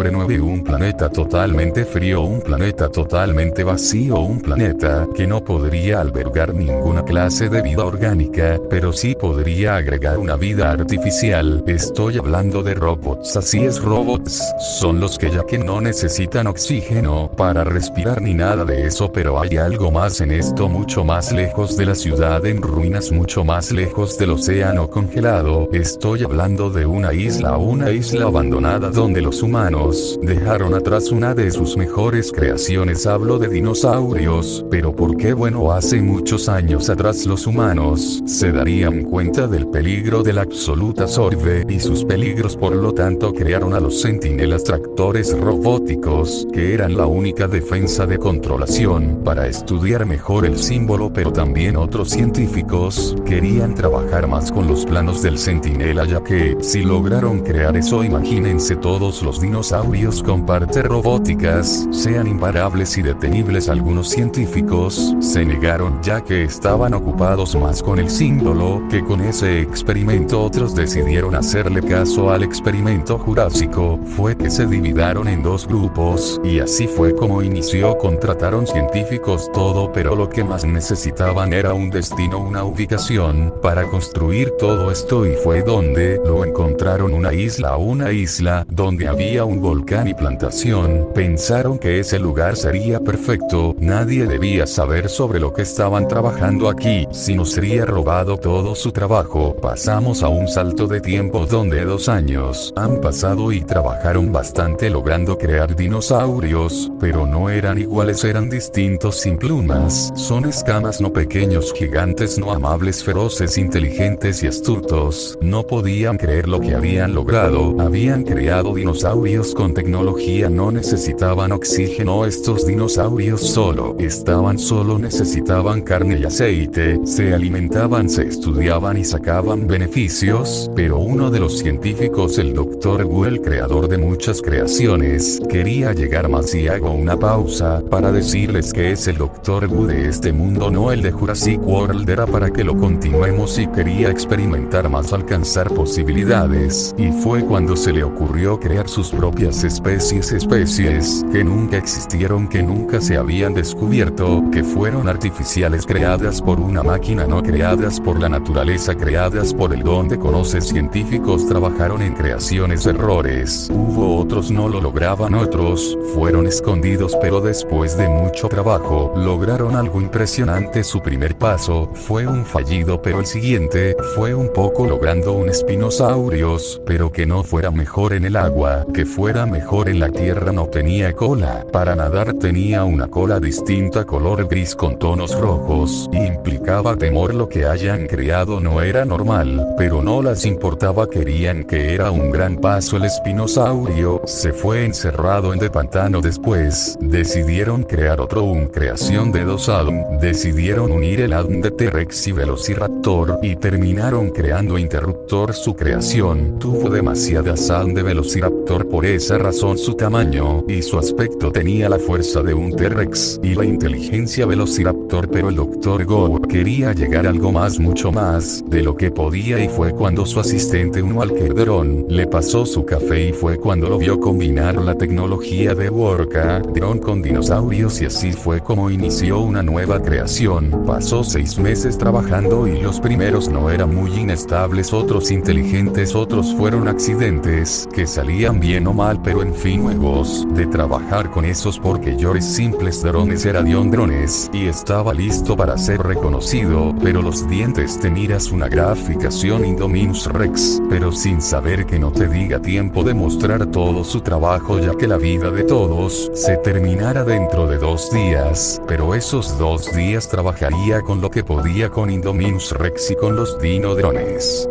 sobre 9, un planeta totalmente frío, un planeta totalmente vacío, un planeta que no podría albergar ninguna clase de vida orgánica, pero sí podría agregar una vida artificial. Estoy hablando de robots. Así es, robots son los que ya que no necesitan oxígeno para respirar ni nada de eso, pero hay algo más en esto, mucho más lejos de la ciudad en ruinas, mucho más lejos del océano congelado. Estoy hablando de una isla abandonada donde los humanos dejaron atrás una de sus mejores creaciones. Hablo de dinosaurios, pero ¿por qué? Bueno, hace muchos años atrás los humanos se darían cuenta del peligro de la absoluta sorbe y sus peligros, por lo tanto crearon a los centinelas tractores robóticos, que eran la única defensa de controlación para estudiar mejor el símbolo, pero también otros científicos querían trabajar más con los planos del centinela, ya que si lograron crear eso, imagínense todos los dinosaurios con partes robóticas, sean imparables y detenibles. Algunos científicos se negaron ya que estaban ocupados más con el símbolo que con ese experimento. Otros decidieron hacerle caso al experimento jurásico. Fue que se dividieron en dos grupos y así fue como inició. Contrataron científicos todo, pero lo que más necesitaban era un destino, una ubicación para construir todo esto, y fue donde lo encontraron: una isla donde había un volcán y plantación. Pensaron que ese lugar sería perfecto, nadie debía saber sobre lo que estaban trabajando aquí, si no sería robado todo su trabajo. Pasamos a un salto de tiempo donde 2 años han pasado y trabajaron bastante logrando crear dinosaurios, pero no eran iguales, eran distintos, sin plumas, son escamas, no pequeños gigantes, no amables, feroces, inteligentes y astutos. No podían creer lo que habían logrado. Habían creado dinosaurios con tecnología, no necesitaban oxígeno. Estos dinosaurios solo necesitaban carne y aceite, se alimentaban, se estudiaban y sacaban beneficios. Pero uno de los científicos, el Dr. Wu, el creador de muchas creaciones, quería llegar más, y hago una pausa para decirles que es el Dr. Wu de este mundo, no el de Jurassic World. Era para que lo continuemos y quería experimentar más, alcanzar posibilidades, y fue cuando se le ocurrió crear sus propias especies que nunca existieron, que nunca se habían descubierto, que fueron artificiales, creadas por una máquina, no creadas por la naturaleza, creadas por el don de conocer. Científicos trabajaron en creaciones, errores, hubo otros no lo lograban, otros fueron escondidos, pero después de mucho trabajo lograron algo impresionante. Su primer paso fue un fallido, pero el siguiente fue un poco, logrando un espinosaurios, pero que no fuera mejor en el agua, que fuera mejor en la tierra. No tenía cola para nadar, tenía una cola distinta, color gris con tonos rojos, y implicaba temor. Lo que hayan creado no era normal, pero no les importaba, querían que era un gran paso. El espinosaurio se fue encerrado en el pantano. Después decidieron crear otro, una creación de 2 ADN, decidieron unir el ADN de T-Rex y Velociraptor, y terminaron creando Interruptor. Su creación tuvo demasiadas ADN de Velociraptor, por esa razón su tamaño y su aspecto tenía la fuerza de un T-Rex y la inteligencia Velociraptor, pero el Dr. Wu quería llegar a algo más, mucho más de lo que podía, y fue cuando su asistente, un Walker Drone, le pasó su café, y fue cuando lo vio combinar la tecnología de Walker Drone con dinosaurios, y así fue como inició una nueva creación. Pasó 6 meses trabajando, y los primeros no eran muy inestables, otros inteligentes, otros fueron accidentes que salían bien o mal, pero en fin, juegos de trabajar con esos, porque Yoris simples drones era Dion Drones y estaba listo para ser reconocido. Pero los dientes, te miras una graficación Indominus Rex, pero sin saber, que no te diga tiempo de mostrar todo su trabajo, ya que la vida de todos se terminara dentro de 2 días, pero esos 2 días trabajaría con lo que podía con Indominus Rex y con los Dino Drones.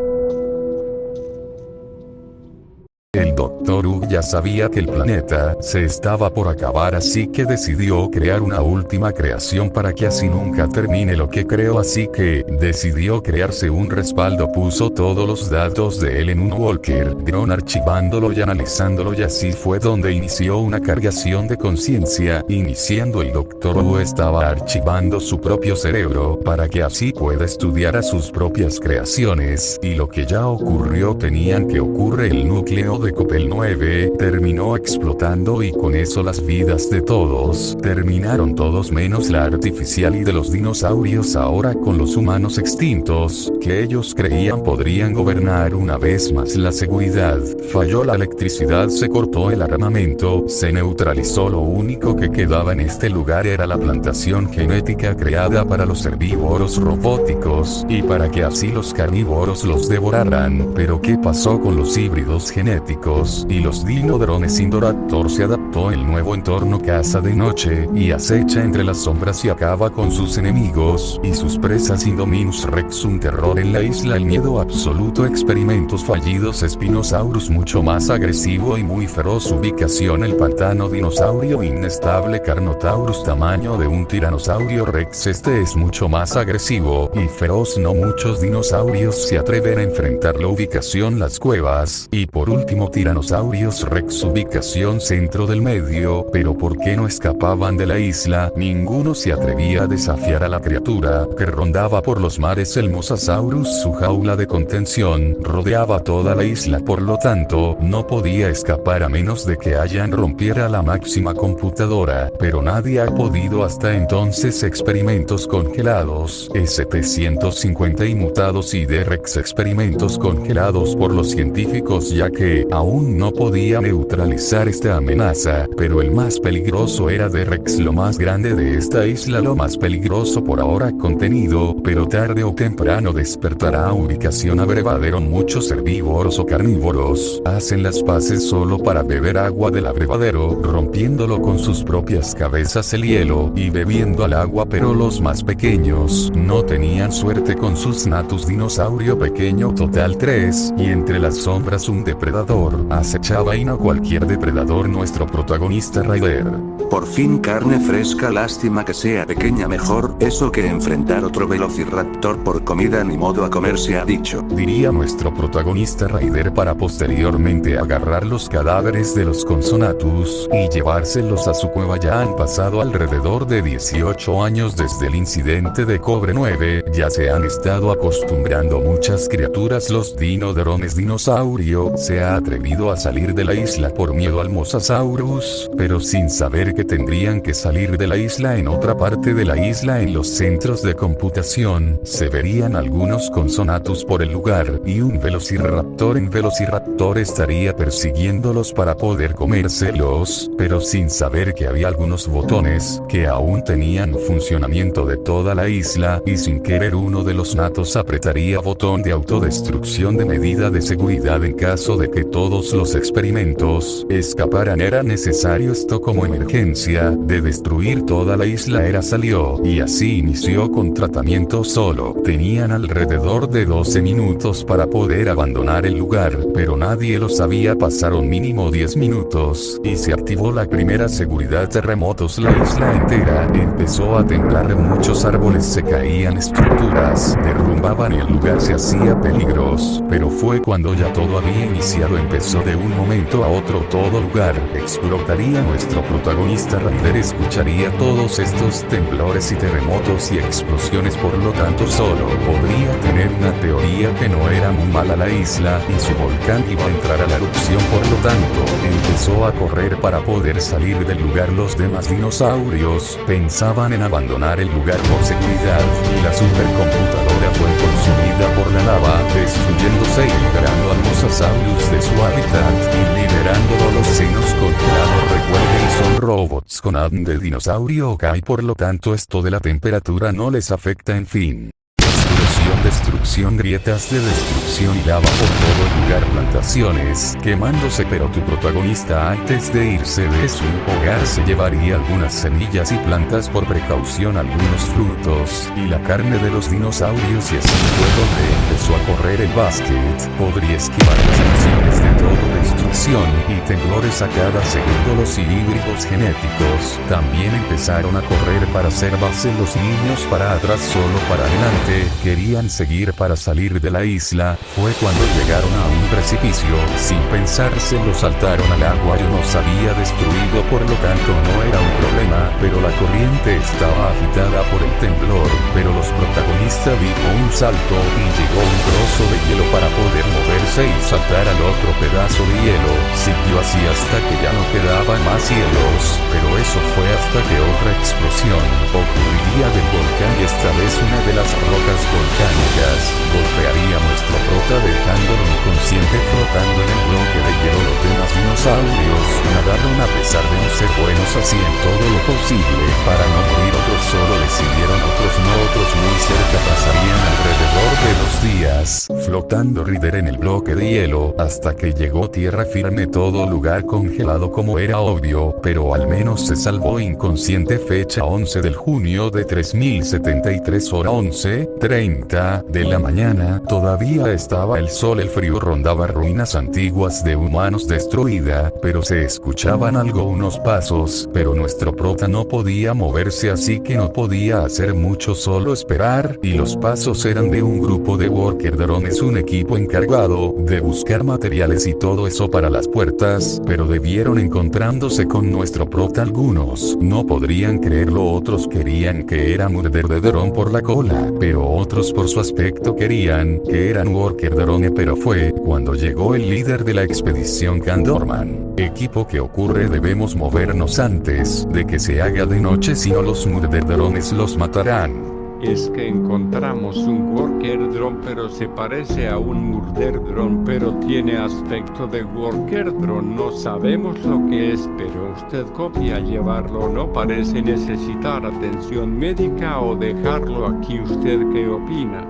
El Dr. Wu ya sabía que el planeta se estaba por acabar, así que decidió crear una última creación para que así nunca termine lo que creó. Así que decidió crearse un respaldo, puso todos los datos de él en un Walker Drone, archivándolo y analizándolo, y así fue donde inició una cargación de conciencia. Iniciando, el Dr. Wu estaba archivando su propio cerebro para que así pueda estudiar a sus propias creaciones, y lo que ya ocurrió tenían que ocurre. El núcleo de Copel 9 noche, terminó explotando y con eso las vidas de todos, terminaron todos menos la artificial y de los dinosaurios ahora con los humanos extintos, que ellos creían podrían gobernar una vez más la seguridad. Falló la electricidad, se cortó el armamento, se neutralizó, lo único que quedaba en este lugar era la plantación genética creada para los herbívoros robóticos, y para que así los carnívoros los devoraran. Pero ¿qué pasó con los híbridos genéticos? Y los dinodrones Indoraptor se adaptó el nuevo entorno, caza de noche, y acecha entre las sombras y acaba con sus enemigos, y sus presas. Indominus Rex, un terror en la isla, el miedo absoluto, experimentos fallidos. Spinosaurus, mucho más agresivo y muy feroz. Ubicación: el pantano. Dinosaurio inestable. Carnotaurus, tamaño de un tiranosaurio rex, este es mucho más agresivo y feroz, no muchos dinosaurios se atreven a enfrentarlo. Ubicación: las cuevas. Y por último, Tyrannosaurus rex, ubicación: centro del medio. Pero ¿por qué no escapaban de la isla? Ninguno se atrevía a desafiar a la criatura que rondaba por los mares. El Mosasaurus, su jaula de contención, rodeaba toda la isla, por lo tanto, no podía escapar a menos de que Allan rompiera la máxima computadora, pero nadie ha podido hasta entonces. Experimentos congelados, ST-150 y mutados, y D-Rex, experimentos congelados por los científicos ya que aún no podía neutralizar esta amenaza, pero el más peligroso era D-Rex, lo más grande de esta isla, lo más peligroso por ahora contenido, pero tarde o temprano despertará. Ubicación: abrevadero. Muchos herbívoros o carnívoros hacen las paces solo para beber agua del abrevadero, rompiéndolo con sus propias cabezas el hielo y bebiendo al agua, pero los más pequeños no tenían suerte con sus natus. Dinosaurio pequeño, total 3, y entre las sombras un depredador acechaba, y no cualquier depredador, nuestro protagonista Ryder. Por fin carne fresca, lástima que sea pequeña, mejor eso que enfrentar otro velociraptor por comida, ni modo a comer, se ha dicho, diría nuestro protagonista Ryder, para posteriormente agarrar los cadáveres de los Consonatus y llevárselos a su cueva. Ya han pasado alrededor de 18 años desde el incidente de Cobre 9, ya se han estado acostumbrando muchas criaturas. Los dinodrones. Dinosaurio se ha atrevido a salir de la isla por miedo al Mosasaurus, pero sin saber que tendrían que salir de la isla. En otra parte de la isla, en los centros de computación, se verían algunos Consonatus por el lugar, y un velociraptor en velociraptor estaría persiguiéndolos para poder comérselos, pero sin saber que había algunos botones que aún tenían funcionamiento de toda la isla, y sin querer uno de los natos apretaría botón de autodestrucción de medida de seguridad en caso de que todos los experimentos escaparan. Era necesario esto como emergencia, de destruir toda la isla. Salió, y así inició con tratamiento. Solo tenían alrededor de 12 minutos para poder abandonar el lugar, pero nadie lo sabía. Pasaron mínimo 10 minutos, y se activó la primera seguridad. Terremotos. La isla entera empezó a temblar, muchos árboles se caían, estructuras derrumbaban y el lugar se hacía peligroso, pero fue cuando ya todo había iniciado. Empezó de un momento a otro, todo lugar explotaría. Nuestro protagonista Ryder escucharía todos estos temblores y terremotos y explosiones, por lo tanto solo podría tener una teoría: que no era muy mala la isla y su volcán iba a entrar a la erupción. Por lo tanto, empezó a correr para poder salir del lugar. Los demás dinosaurios pensaban en abandonar el lugar por seguridad, y la supercomputadora fue consumida por la lava, destruyéndose y liberando al Mosasaurus de su hábitat y liberándolo a los senos congelados. Recuerden, son robots con ADN de dinosaurio ok, por lo tanto esto de la temperatura no les afecta. En fin, explosión, destrucción, grietas de destrucción y lava por todo el lugar, plantaciones quemándose. Pero tu protagonista, antes de irse de su hogar, se llevaría algunas semillas y plantas, por precaución algunos frutos y la carne de los dinosaurios, y así fue donde empezó a correr el básquet. Podría esquivar las acciones de todo, destrucción y temblores a cada segundo. Los híbridos genéticos también empezaron a correr para hacer base. Los niños para atrás, solo para adelante. Querían seguir para salir de la isla. Fue cuando llegaron a un precipicio. Sin pensarse lo saltaron al agua. Yo no se había destruido, por lo tanto no era un problema, pero la corriente estaba agitada por el temblor. Pero los protagonistas dio un salto y llegó un trozo de hielo para poder moverse y saltar al otro pedazo de hielo. Siguió así hasta que ya no quedaban más hielos, pero eso fue hasta que otra explosión ocurriría del volcán y esta vez una de las rocas volcánicas golpearía a nuestro prota dejándolo inconsciente flotando en el bloque de hielo. Los demás dinosaurios nadaron a pesar de no ser buenos, hacían todo lo posible para no morir. Otros solo decidieron, otros no, otros muy cerca. Pasarían alrededor de 2 días flotando Ryder en el bloque de hielo hasta que llegó tierra firme, todo lugar congelado como era obvio, pero al menos se salvó inconsciente. Fecha 11 de junio de 3073, hora 11:30 de la mañana. Todavía estaba el sol, el frío rondaba ruinas antiguas de humanos destruida, pero se escuchaban algunos pasos, pero nuestro prota no podía moverse, así que no podía hacer mucho, solo esperar, y los pasos eran de un grupo de worker drones, un equipo encargado de buscar materiales y todo eso para las puertas, pero debieron encontrándose con nuestro prota. Algunos no podrían creerlo, otros querían que era Murder de Drone por la cola, pero otros por su aspecto querían que eran worker drone. Pero fue cuando llegó el líder de la expedición, Candorman. Equipo, ¿qué ocurre? Debemos movernos antes de que se haga de noche, si no los Murder drones los matarán. Es que encontramos un worker drone, pero se parece a un murder drone, pero tiene aspecto de worker drone. No sabemos lo que es, pero usted copia llevarlo. No parece necesitar atención médica o dejarlo aquí. ¿Usted qué opina?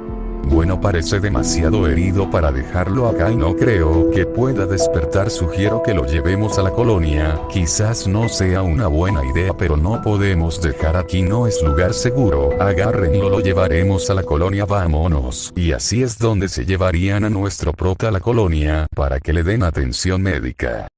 Bueno, parece demasiado herido para dejarlo acá y no creo que pueda despertar. Sugiero que lo llevemos a la colonia. Quizás no sea una buena idea, pero no podemos dejar aquí, no es lugar seguro. Agárrenlo, lo llevaremos a la colonia, vámonos. Y así es donde se llevarían a nuestro prota a la colonia para que le den atención médica.